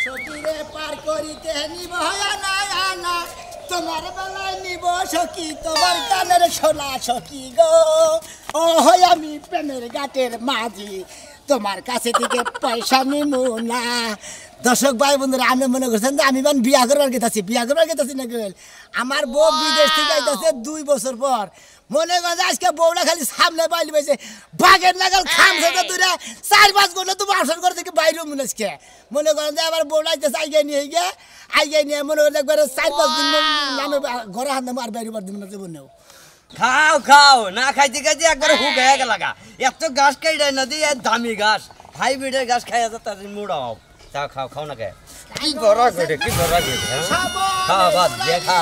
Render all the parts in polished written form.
সখীরে পার করিতে নিব না তোমার বেলায় নিব সখী তোমার কানের সোনা সখী গো ও হয় আমি প্রেমের ঘাটের মাঝি তোমার কাছে থেকে পয়সা নিব না। দর্শক ভাই বন্ধুরা আপনি মনে করছেন যে আমি বিয়া করবার গেতাছি না গেল আমার বউ বিদেশ থেকে আইতাছে 2 বছর পর মনে করে আজকে বউটা খালি সামনে বাইলি পাইছে বাঘের নাগাল খাম সাথে দূরে 4-5 ঘন্টা তো বাসন করে থেকে বাইরে মনে আজকে মনে করেন যে আবার বউটা আইতেছে আইগে নিয়ে মনে করেন একবারে 4-5 দিন নামে ঘরে হাত নামে আর বাইরে বার দিন না জীবনেও খাও না খাইতে খাইতে একবারে হুক হয়ে গেল এত গাছ খাই না দিয়ে দামি গাছ হাইব্রিডের গাছ খাই আছে তাদের মুড়া খাও না কে কি করা করে খাও বাদ দেখা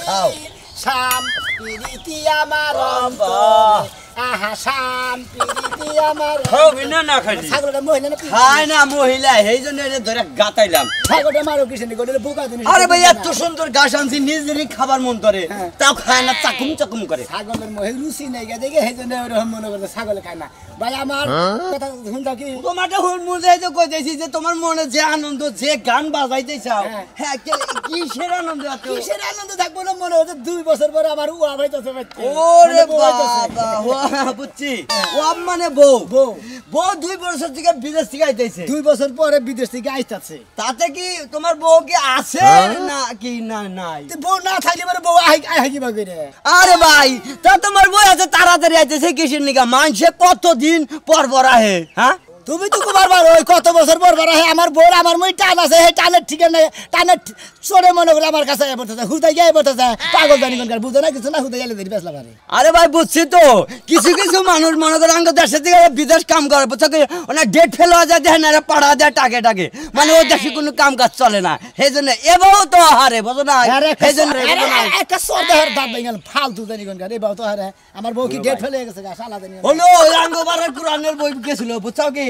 খাও শাম পিরিতি আমার অন্তর আহা শাম পিরিতি আমার খাও বিনা না খাই ছাগলটা মহিলা না খায় না মহিলা এইজন্য এনে ধরে গাতাইলাম ছাগলটা মারো কিসেনি গোলে বোকা দিন আরে ভাই এত সুন্দর গাছ আনছি নিজেরই খাবার মন করে তাও খায় না চাকুম করে ছাগলের মহে রুচি নাই গে দেখে এইজন্য ওরকম মনে করে ছাগল খায় না ভাই আমার কথা শুনতা কি তোমারটা হুল মুজাই তো কই দেইছি যে তোমার মনে যে আনন্দ যে গান বাজাইতে চাও হ্যাঁ কিসের আনন্দ থাকবো না মনে হচ্ছে 2 বছর পরে আমার উয়া হইতাছে ওরে বাবা বুঝছি ও মানে বউ 2 বছর থেকে বিদেশ থেকে আইতাছে 2 বছর পরে বিদেশ থেকে আইতাছে তাতে কি তোমার বউ কি আছে না কি না নাই বউ না থাকলে পরে বউ আই কি বাগরে আরে ভাই তা তোমার বউ আছে তাড়াতাড়ি আইতাছে কিসের নিকা মানছে কতদিন পর আহে হ্যাঁ তুমি তো বারবার ওই কত বছর পর আহে আমার বউ আমার মই টান আছে সেই টানের ঠিক না টানের চড়ে মনে করে আমার কাছে বলতেছে হুদাই গিয়ে বলতেছে পাগল জানি কোনকার বুঝো না কিছু না হুদাই গেলে ধরে বেসলা পারে আরে ভাই বুঝছি তো কিছু মানুষ মনে করে আঙ্গ দেশের দিকে বিদেশ কাম করে বুঝছো কি ওনা ডেট ফেল হয়ে যায় দেখেন না পাড়া যায় টাকে মানে ও দেশে কোনো কাম কাজ চলে না সেই জন্য এবাও তো হারে বুঝো না সেই জন্য একটা সর্দার দাঁত ভেঙে গেল ফালতু জানি কোনকার এবাও তো হারে আমার বউ কি ডেট ফেল হয়ে গেছে শালা জানি হলো আঙ্গ বারের কোরআনের বই গেছিল বুঝছো কি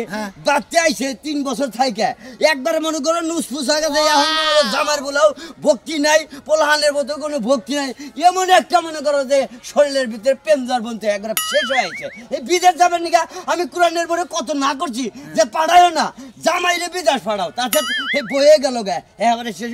বাচ্চা আইছে 3 বছর থাইকা একবারে মনে করো নুসফুস হয়ে গেছে এখন জামার বলাও ভক্তি নাই পোলাহানের মতো কোনো ভক্তি নাই এমন একটা মনে করো যে শরীরের ভিতরে পেঞ্জার বনতে একবার শেষ হয়ে আছে এই বিদেশ যাবেন নিকা আমি কোরআনের বইয়ে কত না করছি যে পাঠায়ও না জামাইরে বিদেশ পাঠাও তাতে এই বয়ে গেল গা এবারে শেষ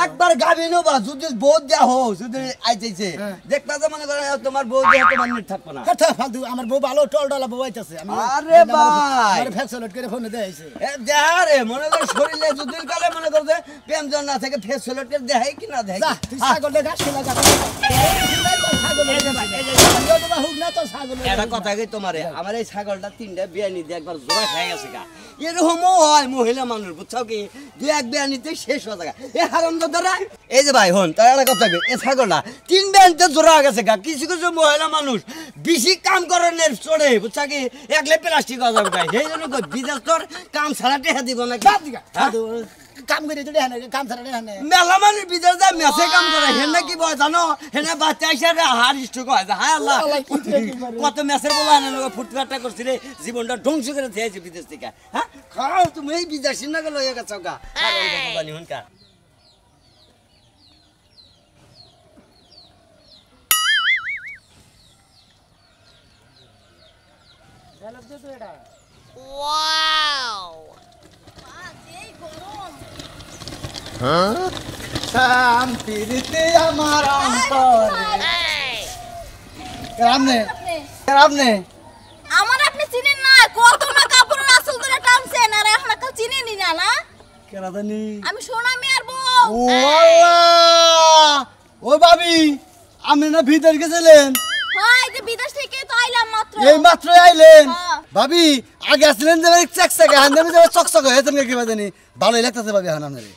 একবার গাবিনো বা যদি বউ দেয়া হো যদি আইতেছে দেখবা যে মনে করে তোমার বউ দেয়া তোমার নেট থাকবে না ফালতু আমার বউ ভালো টলডলা বউ আইতাছে আমি আরে ভাই আরে ফেসলট করে ফোনে দেইছে দেহারে মনে করে শরীরে যদি কালে মনে করে প্রেমজন না থাকে ফেসলট করে দেখাই কি না দেখাই তুই ছাগলটা গাছ খেলা গাছ এটা কথা কি তোমারে আমার এই ছাগলটা 3টা বিয়ানি দিয়ে একবার জোড়া খাই গেছে গা এরকমও হয় মহিলা মানুষ বুঝছো কি 2-1 বিয়ানিতে শেষ হয়ে যায় এ হারামজাদারা এই যে ভাই হন তাই একটা কথা কি এই ছাগলটা 3 বিয়ানিতে জোড়া গেছে গা কিছু মহিলা মানুষ বেশি কাম করার চড়ে বুঝছো কি একলে প্লাস্টিক হয়ে যাবে সেই জন্য বিদেশ তোর কাম ছাড়া টেহা দিব না কাম করে তুই হানে কাম ছাড়া হানে মেলা মানুষ বিদেশ যায় মেসে কাম করে হেনে কি বয় জানো হেনে বাচ্চা হিসেবে হার স্ট্রোক হয় হায় আল্লাহ কত মেসের বলা হানে ফুটফাটটা করছিলে জীবনটা ধ্বংস করে দিয়েছে বিদেশ থেকে হ্যাঁ খাও তুমি এই বিদেশি না গেল হয়ে গেছো গা জানি হুনকা ওয়াও শান্তিতে আমার অন্তরে আপনি আমার আপনি চিনেন না কত না কাপড়ের আসল ধরে টানছেন আর এখন কাল চিনেনি না কেনা জানি আমি সোনা মিয়ার বউ ও আল্লাহ ও ভাবি আপনি না ভিতর গেছিলেন হয় যে বিদেশ থেকে তো আইলাম মাত্র এই মাত্র আইলেন ভাবি আগে আসলেন যে চেক হান্দামি যে চকচক হয়েছেন কি জানি ভালোই লাগতেছে ভাবি এখন আপনারে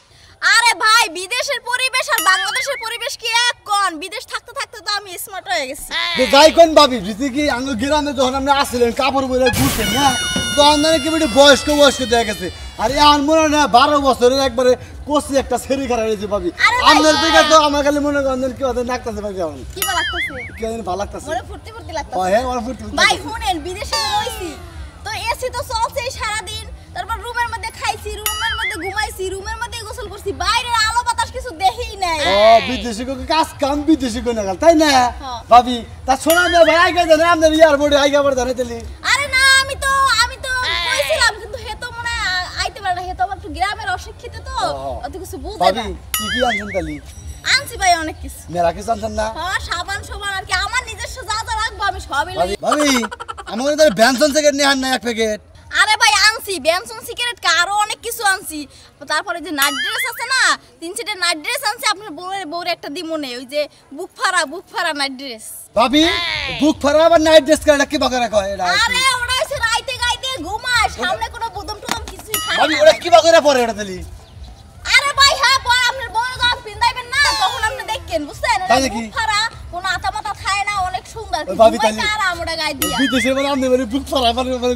আরে ভাই বিদেশের পরিবেশ আর বাংলাদেশের পরিবেশ কি এক কোন বিদেশ থাকতে থাকতে তো আমি স্মার্ট হয়ে গেছি যাই কোন ভাবি যদি কি আঙ্গ গ্রামে যখন আপনি আসলেন কাপড় বলে ঘুরছেন না তখন জানি কি বয়স্ক দেখা গেছে আর এখন মনে না 12 বছরের একবারে কোসি একটা ছেড়ে খারাপ হয়েছে ভাবি আপনার দিকে তো আমার খালি মনে করেন কি হতে নাকতেছে ভাবি এখন কি ভালো লাগতেছে কি জানি ভালো লাগতেছে ওরে ফুর্তি লাগতেছে হ্যাঁ ওরে ফুর্তি ভাই শুনেন বিদেশে রইছি তো এসি তো চলছে সারা দিন তারপর রুমের মধ্যে খাইছি রুমের মধ্যে ঘুমাইছি রুমের মধ্যে গোসল করছি বাইরের আলো বাতাস কিছু দেখিই নাই ও বিদেশি কো কাজ কাম বিদেশি কো না তাই না হ্যাঁ। ভাবি তা শোনা মে ভাই আইগা জানা আমনে এয়ারপোর্টে আইগা পড় ধরে তেলি আরে না আমি তো কইছিলাম কিন্তু হে তো মনে হয় আইতে পারে না হে তো একটু গ্রামের অশিক্ষিত তো অত কিছু বুঝে ভাবি না কি আনছেন তালি আনছি ভাই অনেক কিছু মেরা কিছু আনছেন না হ্যাঁ সাবান আর কি আমার নিজস্ব যা যা রাখবো আমি সবই ভাবি লই ভাবি আমাদের তাহলে ব্যানসন থেকে নিয়ে আন না এক প্যাকেট আরে ভাই আনছি বেনসন সিগারেট আরো অনেক কিছু আনছি তারপরে যে নাইট ড্রেস আছে না 3 নাইট ড্রেস আনছি আপনার বউরে একটা দিমনে ওই যে বুক ফাড়া নাইট ড্রেস ভাবি বুক ফারা আবার নাইট ড্রেস করে কি বাগারা কয় এটা আরে ওরা এসে রাইতে গাইতে ঘুমায় সামনে কোনো বুদম টুদম কিছুই থাকে ভাবি না ওরা কি বাগারা পরে এটা তালি আরে ভাই হ্যাঁ পর আপনার বউরে যখন পিন্দাইবেন না তখন আপনি দেখেন বুঝছেন তাই নাকি? বুক ফাড়া কোনো আতা মাথা খায় না অনেক সুন্দর ওই ভাবি ঘুমাইতে তাইলে- আরাম ওটা গায়ে দিয়া বিদেশে মানে আপনি মানে বুক ফারা মানে করে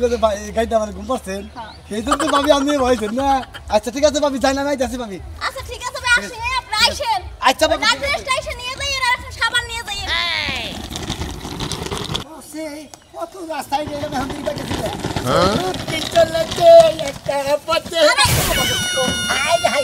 গাইতে আমার ঘুম পাচ্ছেন হ্যাঁ। সেই জন্য তো ভাবি আপনি হয়েছেন না আচ্ছা ঠিক আছে ভাবি যাই না নাই যাচ্ছি ভাবি আচ্ছা ঠিক আছে ভাই আসেন আপনি আইসেন আচ্ছা ভাবি নাইট ড্রেসটা এসে নিয়ে যাই আর একটা সাবান নিয়ে যাই কত রাস্তায় গেলে এখন তুই পাইতেছিস কি চলতে একটা পথে আই হাই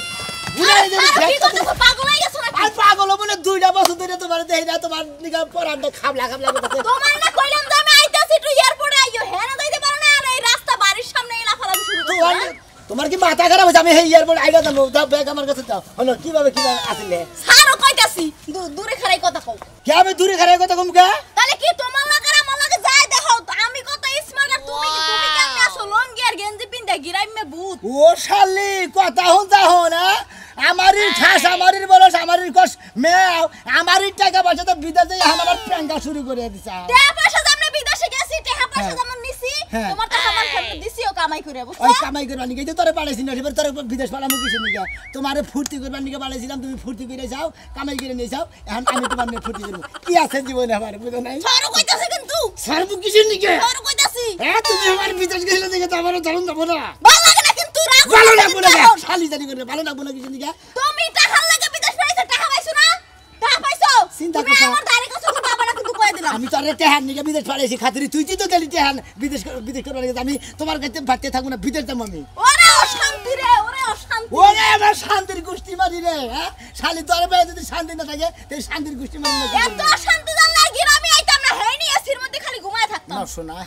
বুড়াই আরে, আরে, কি করতেছো? পাগল হয়ে গেছো নাকি? আর পাগল বলে 2টা বছর ধরে তোমার দেই না তোমার নিগা পরান্ডা খাবলা করতেছে তোমার না কইলাম যে আমি আইতাছি একটু এয়ারপোর্টে আইও হ্যাঁ না যাইতে পারো না আর এই রাস্তা বাড়ির সামনে লাফালাফি শুরু করছো হ্যাঁ? তোমার কি মাথা খারাপ হয়েছে আমি এই এয়ারপোর্ট আইগা দাও দাও ব্যাগ আমার কাছে দাও হলো কিভাবে আসলে ছাড়ো কইতাছি দূরে খারাই কথা কও কে আমি দূরে খারাপ কথা কম কে তাহলে কি তোমার লাগা আমার লাগা যাই দেখো আমি কত স্মার্ট আর তুমি কেমনে আসো লঙ্গি আর গেঞ্জি পিনতে গিরাইমে ভূত ও শালি কথা হন যা না আমারই ঠাস আমারই বলস আমারই কস মেও আমারই টাকা পয়সা তো বিদেশে আমার প্রাঙ্গা শুরু করে দিছা টাকা পয়সা আমরা বিদেশে গেছি টাকা পয়সা হ্যাঁ। যেমন নিছি হ্যাঁ। তোমার টাকা আমার দিছিও কামাই করে বুঝছো ওই কামাই করবার নিকে তো তোরে পাঠাইছি না এবার তোরে বিদেশ পালামু কিসে নিকে তোমারে ফুর্তি করবার নিকে পাঠাইছিলাম তুমি ফুর্তি করে যাও কামাই করে নিয়ে যাও এখন আমি তোমার নিয়ে ফুর্তি করব কি আছে জীবনে আমার বুঝো নাই ছাড়ো কইতাছে কিন্তু সারবু কিসে নিকে ছাড়ো কইতাছি তুমি আমার বিদেশ গেলে দেখে তো আমারও ধরুন যাবো না ভালো লাগে না কিন্তু রাগ ভালো না কিন্তু বলে এখন। শালি জানি করে ভালো না বলে কিসে নিকে তুমি টাকার লাগে বিদেশ পাইছো টাকা পাইছো না টাকা পাইছো চিন্তা তুমি করছো। আমার দাঁড়ি কাছে কথা বলা কিন্তু কই দিলাম আমি তো আরে টেহান নিকে বিদেশ পাঠাইছি খাতিরি তুই তো গেলি টেহান বিদেশ করবার নিকে আমি তোমার কাছে ভাবতে থাকবো না বিদেশ যাবো আমি ওরে অশান্তি রে ওরে অশান্তি ওরে আমার শান্তির গোষ্ঠী মারি রে হ্যাঁ শালি তোর ভাই যদি শান্তি না থাকে তাই শান্তির গোষ্ঠী মারি না এত অশান্তি জানলা গিরামি আইতাম না হেনি এসির মধ্যে খালি ঘুমায় থাকতাম না শোনা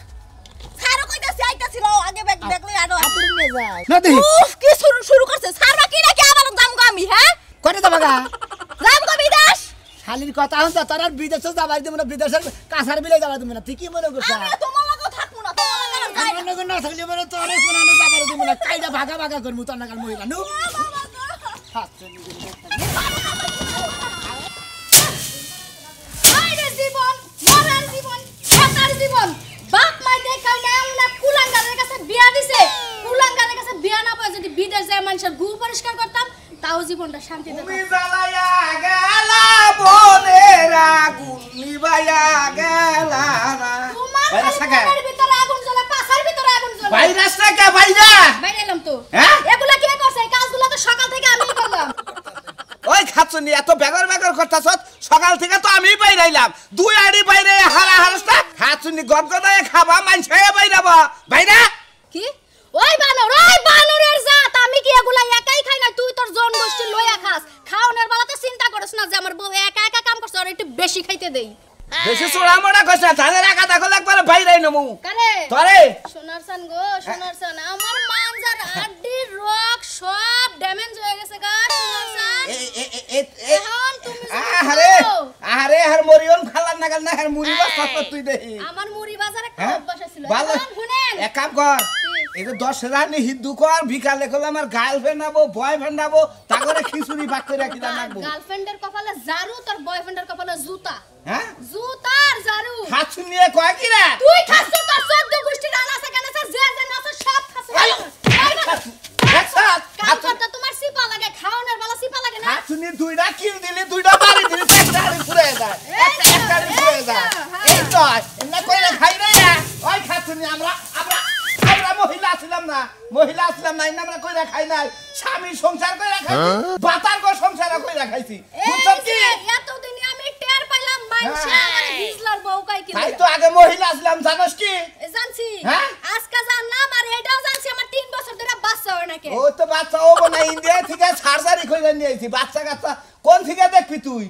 ছাড়ো কইতাছি আইতাছিল আগে ব্যাগ দেখলে আরো আপনি নিয়ে যাই না দেখি উফ কি শুরু করছে ছাড়বা কি নাকি আবার দামগো আমি হ্যাঁ করে দেবা গা দামগো বিদেশ শালির কথা হচ্ছে তোর আর বিদেশে যাবার দেবো না বিদেশের কাছার বিলে যাবার দেবো না তুই কি মনে করছিস আমি তোমার লাগেও থাকবো না তোমার লাগে আর যাই আমার লগে না থাকলে মানে তোর কোনো আমি যাবার দেবো না কাইটা ভাগা করবো তোর নাগাল মহিলা নু মায়ের জীবন মরার জীবন ছাতার জীবন বাপ মাই দেখাই না আমরা কুলাঙ্গারের কাছে বিয়া দিছে কুলাঙ্গারের কাছে বিয়া না পায় যদি বিদেশ যায় মানুষের গু পরিষ্কার করতাম তাও জীবনটা শান্তিতে তুমি থাকতো। জ্বালায়া গেলা বনেরা গুনিবায়া গেলা না তোমার ভাইরাস থাকে? ঘরের ভিতরে আগুন জ্বলে পাছার ভিতরে আগুন জ্বলে ভাইরাস থাকে ভাইরা বাইরে এলাম তো হ্যাঁ? এগুলা কে করছে এই কাজগুলো তো সকাল থেকে আমিই করলাম ওই খাচ্ছনি এত বেগর করতাছ সকাল থেকে তো আমি বাইরাইলাম দুই আড়ি বাইরে হারা হারসটা খাচ্ছনি গদগদায় খাবা মানছে বাইরাবা বাইরা কি ওই বানরের জাত আমি কি এগুলা একাই খাই না তুই তোর জন গোষ্ঠী লইয়া খাস খাওনের বেলাতে চিন্তা করিস না যে আমার বউ একা একা কাম করছে আর একটু বেশি খাইতে দেই বেশি চোরা মোড়া কইছ তাদের একা দেখো একবার বাইরাই নমু কারে তরে সোনার সান গো সোনার সান আমার মানজার আড্ডির রক সব ড্যামেজ হয়ে গেছে গা সোনার সান এখন তুমি যদি আরে বলো, আরে আর মরিয়ন খালার নাগাল না আর মুড়ি বাস তুই দেখি আমার মুড়ি বাজারে একটা হ্যাঁ? অভ্যাস ছিল ভালো। এখন শুনেন এক কাম কর এই যে 10 রানি হিন্দু কর বিকালে করলে আমার গার্লফ্রেন্ড আবো বয়ফ্রেন্ড আবো তা করে খিচুড়ি বাক করে কি রাখবো গার্লফ্রেন্ডের কপালে জারু তোর বয়ফ্রেন্ডের কপালে জুতা হ্যাঁ জুতার জারু হাত নিয়ে কয় কি রে তুই খাচ্ছ তোর 14 গোষ্ঠী রান্না আছে কেন আছে যে যে নাছে সব খাচ্ছ কাম করতে তোমার সিপা লাগে খাওয়ানোর বেলা সিপা লাগে না হাত নিয়ে দুইটা কিল দিলি দুইটা বাড়ি দিলি একটা আড়ি ঘুরে যায় একটা আড়ি ঘুরে যায় এই তো এমনা কইরা খাই রে ওই খাত নিয়ে আমরা মহিলা ছিলাম না আমরা কইরা খাই নাই স্বামী সংসার কইরা খাইছি বাতার কো সংসার কইরা খাইছি বুঝছ কি এতদিন আমি টের পাইলাম মাইনছে আমার হিজলার বউ কাই কি তাই তো আগে মহিলা ছিলাম জানোস কি জানছি হ্যাঁ? আজকে জানলাম আর এটাও জানছি আমার 3 বছর ধরে বাচ্চা হবে নাকি ও তো বাচ্চা ও না ইন্ডিয়া থেকে সার্জারি করে নিয়ে আইছি বাচ্চা কাচ্চা কোন থেকে দেখবি তুই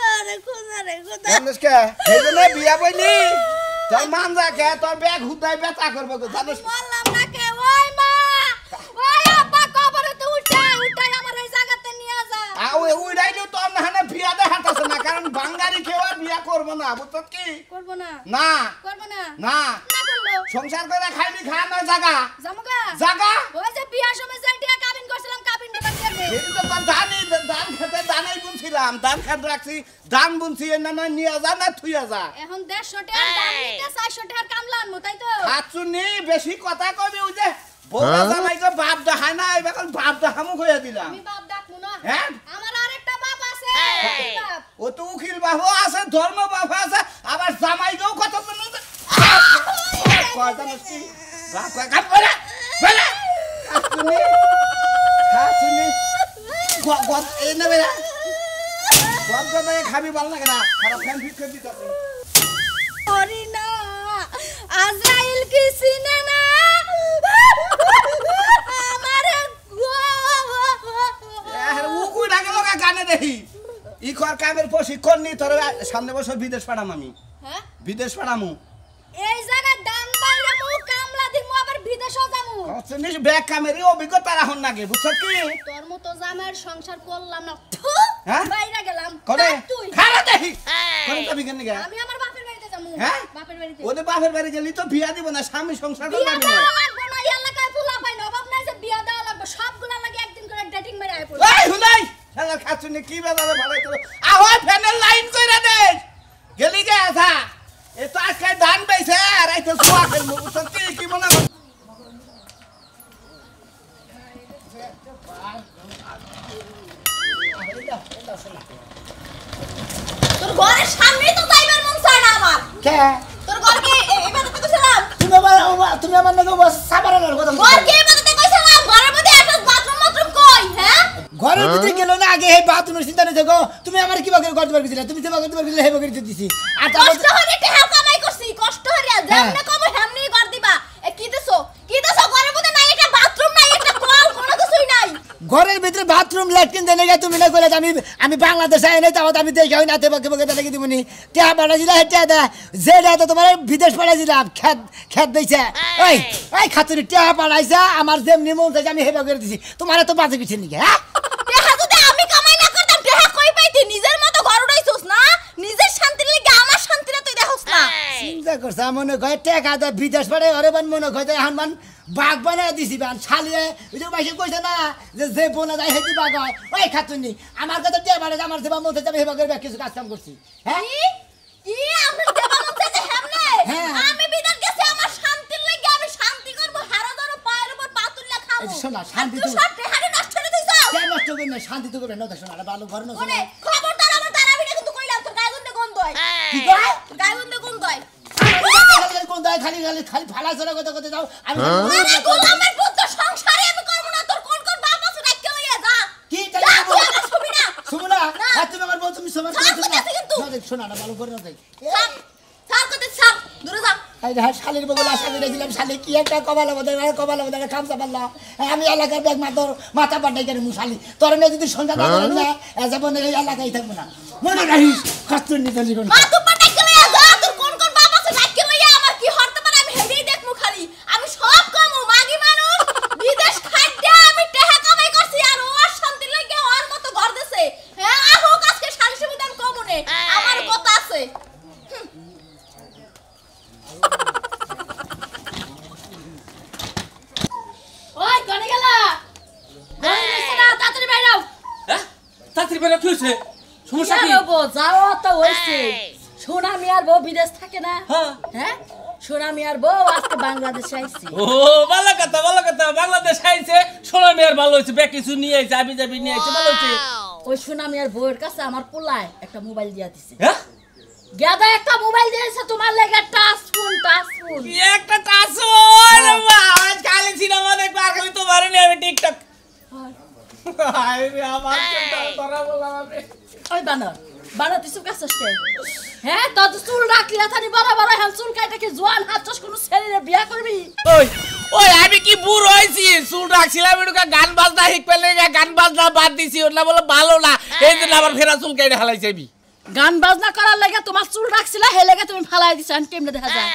আরে খোদা রে খোদা জানিস কে এইজন্য বিয়া বইনি তোর মান রাখে তোর ব্যাগ হুদাই ব্যথা করবে গো জানিস বললাম না কে ওই মা ওই আব্বা কবরে তো উঠাই আমার এই জায়গাতে নিয়ে যা ওই উড়াইলো তোর না হানে বিয়া দেখাতেছে না কারণ বাঙালি কেউ আর বিয়া করবো না বুঝছ কি করব না না করব না না না করলো সংসার করে খাইবি খা না জাগা জামুকা জাগা ওই যে বিয়ার সময় যে টিয়া কাবিন করছিলাম কাবিন দিবার জন্য এই তো তোর ধানই ধান খেতে ধানই বুনছিলাম ধান খেত রাখছি ধান বুনছি না না নিয়ে যা না থুইয়া যা এখন 150 টাকার দাম নিতে 400 টাকার কামলা আনমু তাই তো খাচ্ছুনি বেশি কথা কবি ওই যে বড় জামাই তো বাপ দেখায় না এবার বাপ দেখামু কইয়া দিলাম আমি বাপ ডাকমু না হ্যাঁ? আমার আরেকটা বাপ আছে বাপ ও তো উকিল বাবু আছে ধর্ম বাবু আছে আবার জামাই গো কত মনে কয় জানিস কি বাপ কয় কাট বলে বলে খাচ্ছুনি খাচ্ছুনি গদ এই না বেলা গদ গদ খাবি ভালো লাগে না খারাপ ফ্যান ফিট করে দিতেছে ওরে না আজরাইল কি চিনে না আমারে উকুই ডাকে লগা গানে দেখি ই কর কামের প্রশিক্ষণ নি তোর সামনে বছর বিদেশ পাঠাম আমি হ্যাঁ বিদেশ পাঠামু এই জায়গায় দান বাইরামু কামলা দিমু আবার বিদেশও যামু জিনিস ব্যাগ কামেরই অভিজ্ঞতা রাখুন নাকি বুঝছ কি তোর মতো জামাইয়ের সংসার করলাম না হ্যাঁ? বাইরে গেলাম করে থাক তুই খারা দেখি করে যাবি কেন গা আমি আমার বাপের বাড়িতে যামু হ্যাঁ? বাপের বাড়িতে ওদের বাপের বাড়ি গেলি তো বিয়া দিব না স্বামী সংসার বিয়া করবি দেওয়া না লাগবে না এই এলাকায় পোলা পাই না অভাব নাই যে বিয়া দেওয়া লাগবে সবগুলা লাগে একদিন করে ডেটিং মেরে আয় পড়বে এই হুনাই শালা খাচ্ছুনি কি বাজারে ভালো তো আওয়াজ ফ্যানের লাইন কইরা দে গেলি গে আসা এ তো আজকে ধান পাইছে আর এই তো সোয়া খেলবো বুঝছ কি কি মনে কর তোর ঘরের সামনেই তো যাইবার মন চায় না আমার কে তোর ঘরকে এবারে তো কইছিলাম তুমি আমার নাকি সাবারের কথা ঘরকে এবারে তো কইছিলাম ঘরের মধ্যে একটা বাথরুম কই হ্যাঁ ঘরের ভিতরে গেল না আগে এই বাথরুমের চিন্তা নেই দেখো তুমি আমার কি বাকি করতে পারছিলে তুমি সেবা করতে পারছিলে হেবা করে দিছি আর তারপর কষ্ট হরে টাকা কামাই করছি কষ্ট হরে যেমনে কম হেমনি ঘর দিবা এ কি দেছো ঘরের মধ্যে নাই একটা বাথরুম নাই একটা কল কোনো কিছুই নাই ঘরের ভিতরে বাথরুম ল্যাট্রিন দেনে গে তুমি না কইলে আমি বাংলাদেশে আই নাই তাও আমি দেখি হই না তে বাকি বাকি দেখি দিমুনি টিয়া পাঠাইছিলা হেটা দা যেটা তো তোমার বিদেশ পাঠাইছিলাম খেত দিছে এই খাতুরি টিয়া পাঠাইছা আমার যেমনি মন চাইছে আমি হেবা করে দিছি তোমার তো বাজে কিছু নি হ্যাঁ টাকা যদি আমি কামাই না করতাম টাকা কই পাইতি নিজের মতো ঘর উড়াইছস না নিজের শান্তির লাগি আমার শান্তিটা তুই দেখছস না চিন্তা করছ মনে কয় টাকা দা বিদেশ পাঠাই আরে বান মনে কয় এখন মান বাঘ বানায় দিছি বান শালিয়ে ওই যে বাইসে কইছে না যে বোনা যায় হেদি বাঘ হয় ওই খাতুনি আমার কথা টিয়া পাঠাই আমার সেবা মন চাইছে আমি হেবা করে কিছু কাজ কাম করছি হ্যাঁ কি আপনার দেবা মন চাইছে হেমনে হ্যাঁ। আমি বিদেশ গেছি আমার শান্তির লাগি আমি শান্তি করব হারা ধরো পায়ের উপর পাতুল্লা খাবো এই যে শোনা, শান্তি তুই তো- সব টাকা নষ্ট করে দিছস কেন নষ্ট করবেন না শান্তি তো করবেন না দেখো না ভালো ঘর নষ্ট ওরে খবরদার আমার দাঁড়াবি না কিন্তু কইলাম তোর গায়ে গন্ধে গন্ধ হয় কি কয় তোর গায়ে গন্ধে গন্ধ হয় কোন দায় খালি খালি খালি ফালা চলা কথা কথা যাও আমি মানে গোলামের পুত্র সংসারে আমি করব না তোর কোন কোন বাপ আছে রাখতে লইয়া যা কি যা, তাই তুই আমার ছবি না শুভনা না। আর তুমি আমার বউ তুমি সবার থাক, বলেছি কিন্তু। শোনা না ভালো করে না তাই থাক থাক কত থাক দূরে যা এই রে শালির বগল আশা করেছিলাম শালি কি একটা কপালে বোধহয় খামসা পারলা আমি এলাকার ব্যাগ মাথা পাঠাই কেন মুশালি তোর মেয়ে যদি সন্ধ্যা না করেন না যাবো না এই এলাকায় থাকবো না মনে রাখিস কষ্টর নিতে জীবন মা তুই পাটাকে লইয়া যা তোর কোন কোন বাপ আছে রাখতে লইয়া আমার কি হরতে পারে আমি হেডেই দেখমু খালি আমি সব কমু মাগি মানুষ বিদেশ খাইতে আমি টাকা কামাই করছি আর ওর শান্তি লাগে ওর মতো ঘর দেছে হ্যাঁ আহো আজকে শালি সুবিধা আমি কমু নে আমার কথা আছে ওই কোনে গেলা ঘরে গেছ না তাড়াতাড়ি বাইরে আও হ্যাঁ তাড়াতাড়ি বেরো কি হয়েছে সমস্যা কি যাবো যাওয়া তো হয়েছে সোনা মিয়ার বউ বিদেশ থাকে না হ্যাঁ হ্যাঁ সোনা মিয়ার বউ আজকে বাংলাদেশে আইছে ও ভালো কথা বাংলাদেশ আইছে সোনা মেয়ের ভালো হয়েছে ব্যাগ কিছু নিয়ে আইছে আবি যাবি নিয়ে আইছে ভালো হয়েছে ওই সোনা মিয়ার বউয়ের কাছে আমার পোলায় একটা মোবাইল দিয়া দিছে হ্যাঁ গেদা একটা মোবাইল দিয়েছে তোমার লেগে টাচ ফোন কি একটা টাসো রে বাবা কালি সিনেমা দেখবা খালি তো মারেনি আমি টিকটক আরে রে আমার চিন্তা করা বললাম আমি ওই বানর তুই চুপ কাছস কে হ্যাঁ তোর চুল রাখলি থানি বড় বড় হ্যাঁ চুল কাইটা কি জোয়ান হাত কোনো ছেলে বিয়া করবি ওই ওই আমি কি বুড়ো হয়েছি চুল রাখছিলাম একটু গান বাজনা শিখবে লেগে গান বাজনা বাদ দিছি ওটা বলে ভালো না এই জন্য আবার ফেরা চুল কেটে হালাইছে আমি গান বাজনা করার লাগে তোমার চুল রাখছিলা হে লাগে তুমি ফালাই দিছ এখন কেমনে দেখা যায়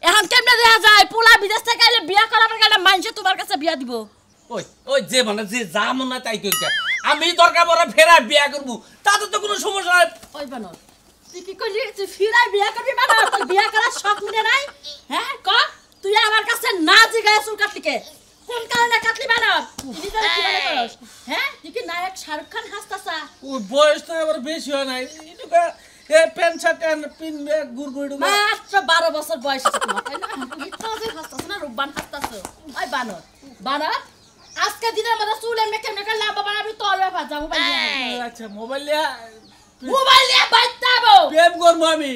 এখন কেমনে দেখা যায় পোলা বিদেশ থেকে আইলে বিয়া করাবার গেলে মানুষে তোমার কাছে বিয়া দিব ওই ওই যে মানে যে যা মন না তাই কইতা আমি দরকার পড়ে ফেরা বিয়া করব তাতে তো কোনো সমস্যা নাই ওই বানর তুই কি করলি তুই ফিরাই বিয়া করবি বানর তোর বিয়া করার শখ মিটে নাই হ্যাঁ ক তুই আমার কাছে না জিগায় চুল কাটলি কে কোন কারণে কাটলি বানর তুই তো কি মনে করস হ্যাঁ তুই কি নায়ক শাহরুখ খান হাসতাছা ওই বয়স তো আবার বেশি হয় নাই এটুকা এ প্যান্ট শার্ট এন্ড পিন গুড়গুড় মাত্র 12 বছর বয়স আছে তোমার তাই না ইতনা যে হাসতাছ না রূপবান হাসতাছ ওই বানর বানর আজকে দিনের মধ্যে চুল এমনি কেমনে করে লাভ বানাবি তোর ব্যাপার যাবো বাইরে আচ্ছা মোবাইল নিয়ে বাইতাবো প্রেম করবো আমি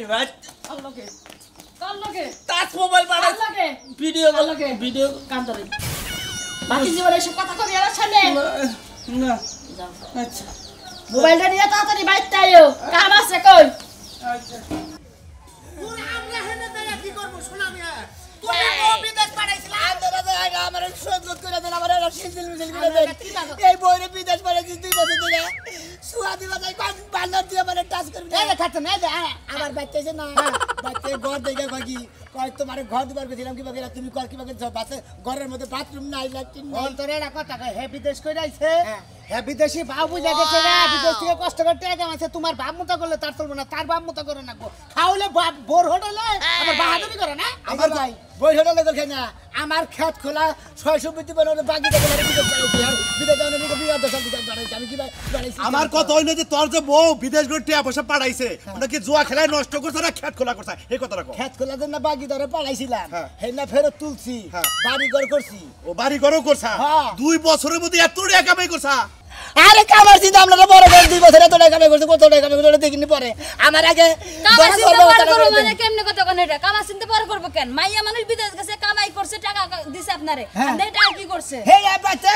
কল লগে টাচ মোবাইল বাড়া লগে ভিডিও লগে ভিডিও কাম ধরে বাকি জীবনে এসব কথা কবি আর সামনে না যাও আচ্ছা মোবাইলটা নিয়ে তাড়াতাড়ি বাইতে আইও কাম আছে কই আচ্ছা আমরা হেনে দাঁড়া কি করব শোনা মিয়া তুমি তো বিদেশ পাঠাইছিলা আমরা দাঁড়া আমার সহ্য করে দেন আমার সিলসিল মিছিল করে দেন এই বইরে বিদেশ পাঠাইছি 2 বছর ধরে সুয়াদি বাজাই কোন বান্দর দিয়ে মানে টাচ করবি না খাতে না আমার বাইতেছে না বাইতে ঘর দেখে কই কই তোমার ঘর দিবার কইছিলাম কি বাগেরা তুমি কর কি বাগে বাসে ঘরের মধ্যে বাথরুম নাই ল্যাট্রিন নাই অন্তরে একটা কথা কয় হে বিদেশ কই আইছে হে বিদেশি ভাব বুঝা গেছে রে বিদেশ থেকে কষ্ট করে টাকা আছে তোমার বাপ মতো করলে তার চলবে না তার বাপ মতো করে না খাওলে বোর হোটেলে আবার বাহাদুরি করে না আমার ভাই বই হোটেলে দেখে না আমার খেত খোলা 600 বিটি বানানো বাকি দেখে না বিদেশ পাঠাইছি আর বিদেশ যাওয়ার দিকে বিয়া দশা দিকে বাড়াইছি আমি কি বাড়াইছি আমার কথা হইল যে তোর যে বউ বিদেশ গিয়ে টাকা পয়সা পাঠাইছে ওটা কি জুয়া খেলায় নষ্ট করছে না খেত খোলা করছে এই কথাটা কও খেত খোলা জন্য বাকি ধরে পাঠাইছিলাম হেনা ফেরত তুলছি বাড়ি ঘর করছি ও বাড়ি ঘরও করছা হ্যাঁ। 2 বছরের মধ্যে এত টাকা কামাই করছা আরে কামার চিন্তা আমরা বড় করে 2 বছরে তো টাকা কামাই করছি কত টাকা কামাই করছি দেখিনি পরে আমার আগে কামাই চিন্তা পরে করব মানে কেমনে কথা কোন এটা কামাই চিন্তা পরে করব কেন মাইয়া মানুষ বিদেশ গেছে কামাই করছে টাকা দিছে আপনারে আপনি টাকা কি করছে হে বাচ্চা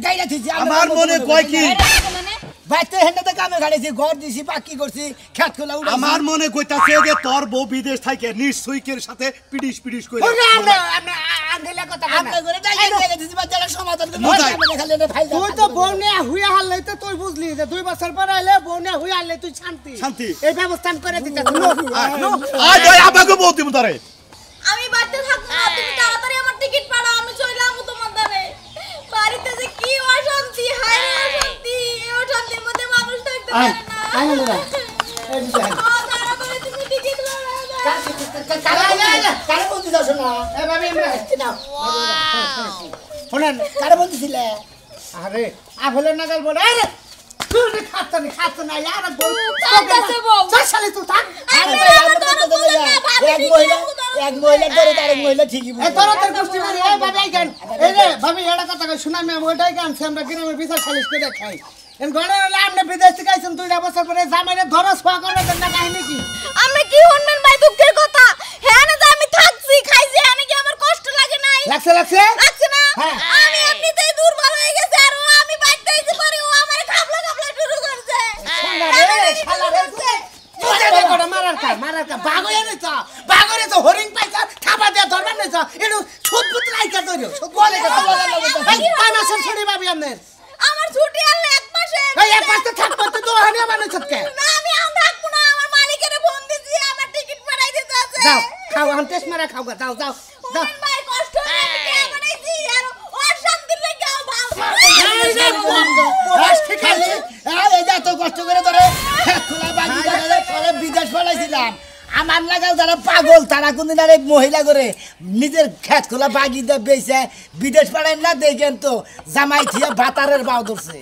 গাইরা থিছি আমার মনে কয় কি মানে বাচ্চা হেনাতে কামে গাড়িছি ঘর দিছি বাকি করছি খেত খোলা উড়াইছি আমার মনে কইতাছে যে তোর বউ বিদেশ থেকে নিশ্চয়কের সাথে পিডিশ কইরা আমরা আঙ্গেলা কথা কয় না আমরা করে জায়গা দিছি বাচ্চারা সমাধান করে বুঝাই। খালি না ফাইল তুই তো বউনে হুইয়া হারলে তো তুই বুঝলি যে 2 বছর পর আইলে বউনে হুইয়া হারলে তুই শান্তি শান্তি। এই ব্যবস্থা আমি করে দিতে আয় আয় আবাকে বউ দিমু তারে আমি বাড়িতে থাকবো না তুমি তাড়াতাড়ি আমার টিকিট পাড়াও আমি চলে যাবো তোমার দ্বারে বাড়িতে যে কি অশান্তি হায় অশান্তি এই অশান্তির মধ্যে মানুষ থাকতে পারে না তাড়াতাড়ি তুমি টিকিট পাড়াও কারে বলতে যাও শোনা এ ভাবি আমরা নাও শুনেন কারে বলতেছিলে আরে আফেলের নাগাল বলে আরে তুই খাচ্ছ না यार বল কাঁদতেছে বউ। শালি তুই থাক আরে ভাই আমরা তো এক মহিলা ধরে তার মহিলা ঠিকই এ বলে তোর তোর গোষ্ঠী মারি এই ভাবি গান এই রে ভাবি এটা কথা কই শুনা আমি ওইটাই গান আমরা গ্রামে বিচার সালিশ করে খাই এন গড়ে হলে আপনি বিদেশ থেকে আইছেন 2 বছর পরে জামাইরে ধরো ছোয়া করবে না কাহিনী কি আমি কি শুনবেন ভাই দুঃখের কথা হ্যাঁ না যে আমি থাকছি খাইছি হ্যাঁ কি আমার কষ্ট লাগে নাই লাগছে লাগছে না হ্যাঁ। আমি এমনিতেই দুর্বল হয়ে গেছে আর ও আমি বাড়িতে এসে পরে ও আমার খাবলা শুরু করছে শালা রে তুই করে মারার কা বাগরে নিছ বাগরে তো হরিং পাইছা খাবা দে ধরবা নিছ এডু ছুটপুত লাইকা তোর বলে এই পানাসন ছড়ি ভাবি আমনের আমার ছুটি আনলে এক মাসে এই এক পাশে থাকবো তো দোহানি বানাইছ কে না আমি আর থাকবো না আমার মালিকের ফোন দিছি আমার টিকিট পাঠাই দিতে আছে যাও খাও আম টেস্ট মারা খাও যাও যাও যাও শুনেন ভাই কষ্ট হয়ে টিকিট বানাইছি আর ওর শান্তির লাগি ভালো ঠিক আছে এই যে এত কষ্ট করে ধরে খেত খোলা বাকি ধরে পরে বিদেশ পাঠাইছিলাম আমার লাগাও যারা পাগল তারা কোনদিন আর মহিলা করে নিজের খেত খোলা বাগি দিয়ে বেচে বিদেশ পাঠায় না দেখেন তো জামাই থিয়া ভাতারের বাউ ধরছে